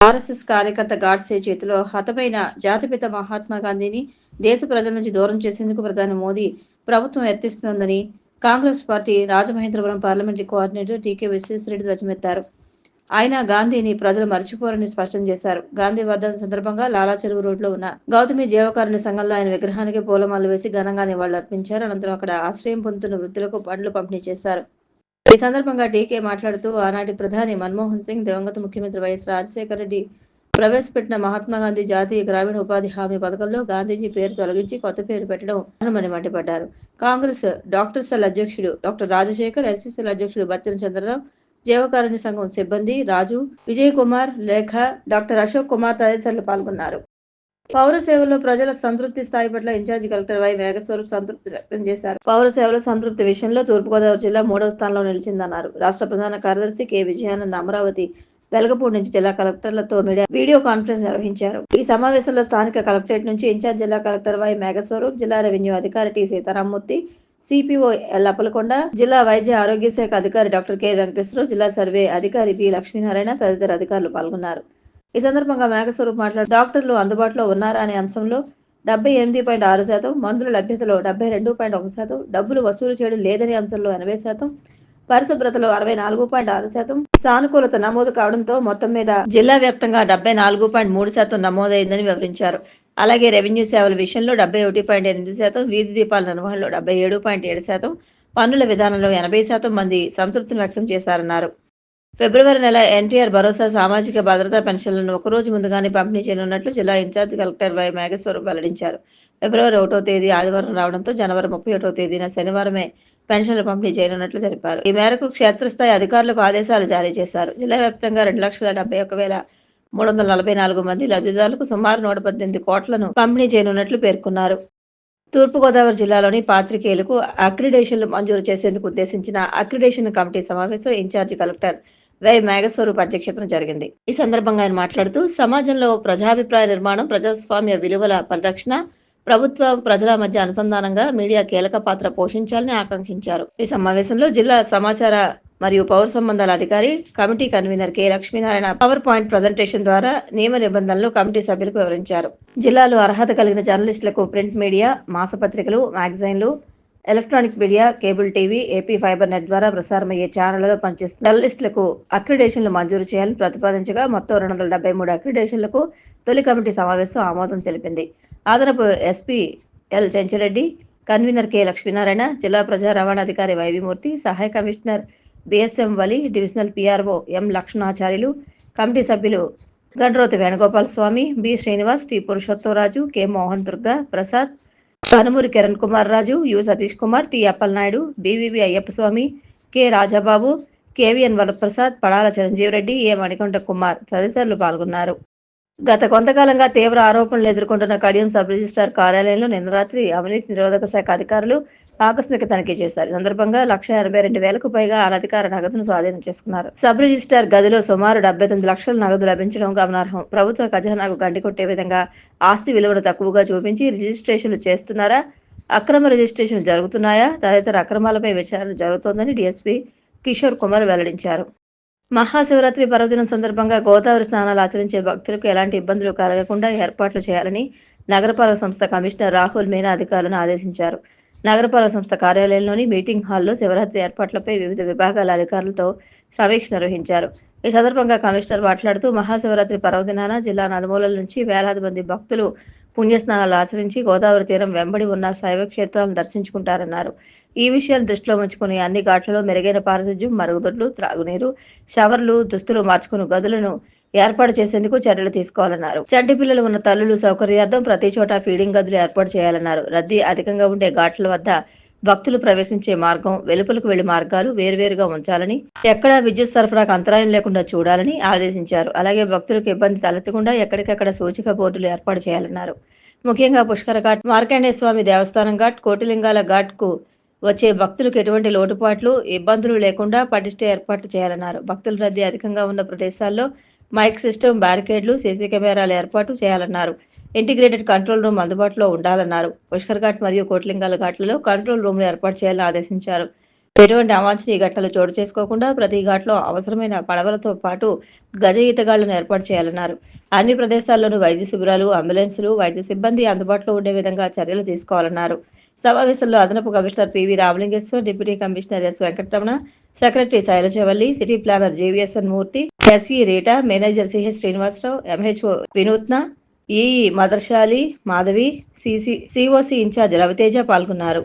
RSS కార్యకర్త గాడ్సే చేతిలో హతమైన జాతిపిత మహాత్మా గాంధీని దేశ ప్రజల నుంచి దూరం చేసేందుకు ప్రధాని మోదీ ప్రభుత్వం యత్నిస్తోందని Congress party Rajamahendravaram parliamentary coordinator TK Visweswarareddy ధ్వజమెత్తారు. ఆయన గాంధీని ప్రజలు మర్చిపోరని స్పష్టం చేశారు. గాంధీ వర్ధంతి సందర్భంగా లాలా చెరువు రోడ్లో ఉన్న గౌతమి జీవకారుణ్య సంఘంలో ఆయన విగ్రహానికి పూలమాలలు వేసి ఘనంగా నివాళులర్పించారు. అనంతరం అక్కడ ఆశ్రయం పొందుతున్న వృద్ధులకు పండ్లు పంపిణీ చేశారు. ఈ సందర్భంగా టీకే మాట్లాడుతూ ఆనాటి ప్రధాని మన్మోహన్ సింగ్, దివంగత ముఖ్యమంత్రి వైఎస్ రాజశేఖర రెడ్డి ప్రవేశపెట్టిన మహాత్మాగాంధీ జాతీయ గ్రామీణ ఉపాధి హామీ పథకంలో గాంధీజీ పేరు తొలగించి కొత్త పేరు పెట్టడం కారణమని మండిపడ్డారు. కాంగ్రెస్ డాక్టర్సెల్ అధ్యక్షుడు డాక్టర్ రాజశేఖర్, ఎస్సీసీల అధ్యక్షుడు బత్తిన చంద్రరావు, జీవకారుణ్య సంఘం సిబ్బంది రాజు, విజయ్ కుమార్, లేఖ, డాక్టర్ అశోక్ కుమార్ తదితరులు పాల్గొన్నారు. పౌర సేవల్లో ప్రజల సంతృప్తి స్థాయి పట్ల ఇన్ఛార్జి కలెక్టర్ వై మేఘస్వరూప్ సంతృప్తి వ్యక్తం చేశారు. పౌర సేవల సంతృప్తి విషయంలో తూర్పుగోదావరి జిల్లా 3వ స్థానంలో నిలిచిందన్నారు. రాష్ట్ర ప్రధాన కార్యదర్శి కె విజయానంద్ అమరావతి, వెలగపూడి నుంచి జిల్లా కలెక్టర్లతో వీడియో కాన్ఫరెన్స్ నిర్వహించారు. ఈ సమావేశంలో స్థానిక కలెక్టరేట్ నుంచి ఇన్ఛార్జ్ జిల్లా కలెక్టర్ వై మేఘస్వరూప్, జిల్లా రెవెన్యూ అధికారి T Sitaramurthy, CPO L Appalakonda, జిల్లా వైద్య ఆరోగ్య శాఖ అధికారి డాక్టర్ కె వెంకటేశ్వరరావు, జిల్లా సర్వే అధికారి బి లక్ష్మీనారాయణ తదితర అధికారులు పాల్గొన్నారు. ఈ సందర్భంగా మేఘస్వరూప్ మాట్లాడుతూ డాక్టర్లు అందుబాటులో ఉన్నారా అనే అంశంలో 78.6%, మందుల లభ్యతలో 72.1%, డబ్బులు వసూలు చేయడం లేదనే అంశంలో 80%, పరిశుభ్రతలో 64.6%, సానుకూలత నమోదు కావడంతో మొత్తం మీద జిల్లా వ్యాప్తంగా 74.3% నమోదైందని వివరించారు. అలాగే రెవెన్యూ సేవల విషయంలో 71.8%, వీధి దీపాల నిర్వహణలో 77.7%, పన్నుల విధానంలో 80% మంది సంతృప్తిని వ్యక్తం చేశారన్నారు. ఫిబ్రవరి నెల ఎన్టీఆర్ భరోసా సామాజిక భద్రతా పెన్షన్లను ఒకరోజు ముందుగానే పంపిణీ చేయనున్నట్లు జిల్లా ఇన్ఛార్జి కలెక్టర్ వై మేఘస్వరూప్ వెల్లడించారు. ఫిబ్రవరి 1వ తేదీ ఆదివారం రావడంతో జనవరి 31వ తేదీన శనివారమే పెన్షన్లు పంపిణీ చేయనున్నట్లు తెలిపారు. ఈ మేరకు క్షేత్రస్థాయి అధికారులకు ఆదేశాలు జారీ చేశారు. జిల్లా వ్యాప్తంగా 2,71,344 మంది లబ్ధిదారులకు సుమారు 118 కోట్లను పంపిణీ చేయనున్నట్లు పేర్కొన్నారు. తూర్పుగోదావరి జిల్లాలోని పాత్రికేయులకు అక్రిడేషన్లు మంజూరు చేసేందుకు ఉద్దేశించిన అక్రిడేషన్ కమిటీ సమావేశం ఇన్ఛార్జి కలెక్టర్ వై మేఘస్వరూప్ అధ్యక్షతన జరిగింది. ఈ సందర్భంగా ఆయన మాట్లాడుతూ సమాజంలో ప్రజాభిప్రాయ నిర్మాణం, ప్రజాస్వామ్య విలువల పరిరక్షణ, ప్రభుత్వ ప్రజల మధ్య అనుసంధానంగా మీడియా కీలక పాత్ర పోషించాలని ఆకాంక్షించారు. ఈ సమావేశంలో జిల్లా సమాచార మరియు పౌర సంబంధాల అధికారి, committee convener K Lakshminarayana power point presentation ద్వారా నియమ నిబంధనలు కమిటీ సభ్యులకు వివరించారు. జిల్లాలో అర్హత కలిగిన జర్నలిస్టులకు ప్రింట్ మీడియా, మాసపత్రికలు, మ్యాగజైన్లు, electronic media, cable TV, AP fibre net ద్వారా ప్రసారమయ్యే ఛానళ్లలో పనిచేస్తున్న జర్నలిస్టులకు అక్రిడేషన్లు మంజూరు చేయాలని ప్రతిపాదించగా మొత్తం 273 అక్రిడేషన్లకు తొలి కమిటీ సమావేశం ఆమోదం తెలిపింది. అదనపు SP L Chenchi Reddy, convener K Lakshminarayana, జిల్లా ప్రజా రవాణా అధికారి వైవిమూర్తి, సహాయ కమిషనర్ బిఎస్ఎం వలి, డివిజనల్ పిఆర్ఓ ఎం లక్ష్మణాచార్యులు, కమిటీ సభ్యులు గండ్రోతి వేణుగోపాల్ స్వామి, B Srinivas, T పురుషోత్తమరాజు, K Mohan Durga Prasad, Kanumuri Kiran Kumar Raju, you Satish Kumar, T Appalanaidu, BVV Ayyappa Swamy, K Rajababu, KVN Varaprasad, Padala Chiranjeevi Reddy, ఏ మణికంఠ కుమార్ తదితరులు పాల్గొన్నారు. గత కొంతకాలంగా తీవ్ర ఆరోపణలు ఎదుర్కొంటున్న కడియం సబ్ రిజిస్ట్రార్ కార్యాలయంలో నిన్న రాత్రి అవినీతి నిరోధక శాఖ అధికారులు ఆకస్మిక తనిఖీ చేశారు. ఈ సందర్భంగా 182,000కు పైగా అనధికార నగదును స్వాధీనం చేసుకున్నారు. సబ్ రిజిస్ట్రార్ గదిలో సుమారు 79 లక్షల నగదు లభించడం గమనార్హం. ప్రభుత్వ ఖజానాకు గండికొట్టే విధంగా ఆస్తి విలువను తక్కువగా చూపించి రిజిస్ట్రేషన్లు చేస్తున్నారా, అక్రమ రిజిస్ట్రేషన్లు జరుగుతున్నాయా తదితర అక్రమాలపై విచారణ జరుగుతోందని డీఎస్పీ కిషోర్ కుమార్ వెల్లడించారు. మహాశివరాత్రి పర్వదినం సందర్భంగా గోదావరి స్నానాలు ఆచరించే భక్తులకు ఎలాంటి ఇబ్బందులు కలగకుండా ఏర్పాట్లు చేయాలని నగరపాలక సంస్థ కమిషనర్ రాహుల్ మీనా అధికారులను ఆదేశించారు. నగరపాలక సంస్థ కార్యాలయంలోని మీటింగ్ హాల్లో శివరాత్రి ఏర్పాట్లపై వివిధ విభాగాల అధికారులతో సమీక్ష నిర్వహించారు. ఈ సందర్భంగా కమిషనర్ మాట్లాడుతూ మహాశివరాత్రి పర్వదినాన జిల్లా నలుమూలల నుంచి వేలాది మంది భక్తులు పుణ్యస్నానాలు ఆచరించి గోదావరి తీరం వెంబడి ఉన్న శైవ క్షేత్రాలను దర్శించుకుంటారన్నారు. ఈ విషయాన్ని దృష్టిలో ఉంచుకుని అన్ని ఘాట్లలో మెరుగైన పారిశుధ్యం, మరుగుదొడ్లు, త్రాగునీరు, షవర్లు, దుస్తులు మార్చుకుని గదులను ఏర్పాటు చేసేందుకు చర్యలు తీసుకోవాలన్నారు. చంటి పిల్లలు ఉన్న తల్లులు సౌకర్యార్థం ప్రతి చోట ఫీడింగ్ గదులు ఏర్పాటు చేయాలన్నారు. రద్దీ అధికంగా ఉండే ఘాట్ల వద్ద భక్తులు ప్రవేశించే మార్గం, వెలుపలకు వెళ్లే మార్గాలు వేర్వేరుగా ఉంచాలని, ఎక్కడా విద్యుత్ సరఫరాకు అంతరాయం లేకుండా చూడాలని ఆదేశించారు. అలాగే భక్తులకు ఇబ్బంది తలెత్తకుండా ఎక్కడికక్కడ సూచిక బోర్డులు ఏర్పాటు చేయాలన్నారు. ముఖ్యంగా పుష్కర ఘాట్, మార్కండేయ స్వామి దేవస్థానం ఘాట్, కోటిలింగాల ఘాట్ కు వచ్చే భక్తులకు ఎటువంటి లోటుపాట్లు, ఇబ్బందులు లేకుండా పటిష్ట ఏర్పాట్లు చేయాలన్నారు. భక్తుల రద్దీ అధికంగా ఉన్న ప్రదేశాల్లో మైక్ సిస్టమ్, బ్యారికేడ్లు, సీసీ కెమెరాల ఏర్పాటు చేయాలన్నారు. ఇంటిగ్రేటెడ్ కంట్రోల్ రూమ్ అందుబాటులో ఉండాలన్నారు. పుష్కర్ ఘాట్ మరియు కోటిలింగాల ఘాట్లలో కంట్రోల్ రూమ్లు ఏర్పాటు చేయాలని ఆదేశించారు. ఎటువంటి అవాంఛనీయ ఘటనలు చోటు చేసుకోకుండా ప్రతి ఘాట్లో అవసరమైన పడవలతో పాటు గజ ఈతగాళ్లను ఏర్పాటు చేయాలన్నారు. అన్ని ప్రదేశాల్లోనూ వైద్య శిబిరాలు, అంబులెన్సులు, వైద్య సిబ్బంది అందుబాటులో ఉండే విధంగా చర్యలు తీసుకోవాలన్నారు. సమావేశంలో అదనపు commissioner PV Ramalingeswar, deputy commissioner S Venkataramana, secretary Sailajavalli, city planner JVSN Murthy, SE Rita, manager CH Srinivasarao, MHO Vinutna, EE Madarshali Madhavi, COC in charge Raviteja పాల్గొన్నారు.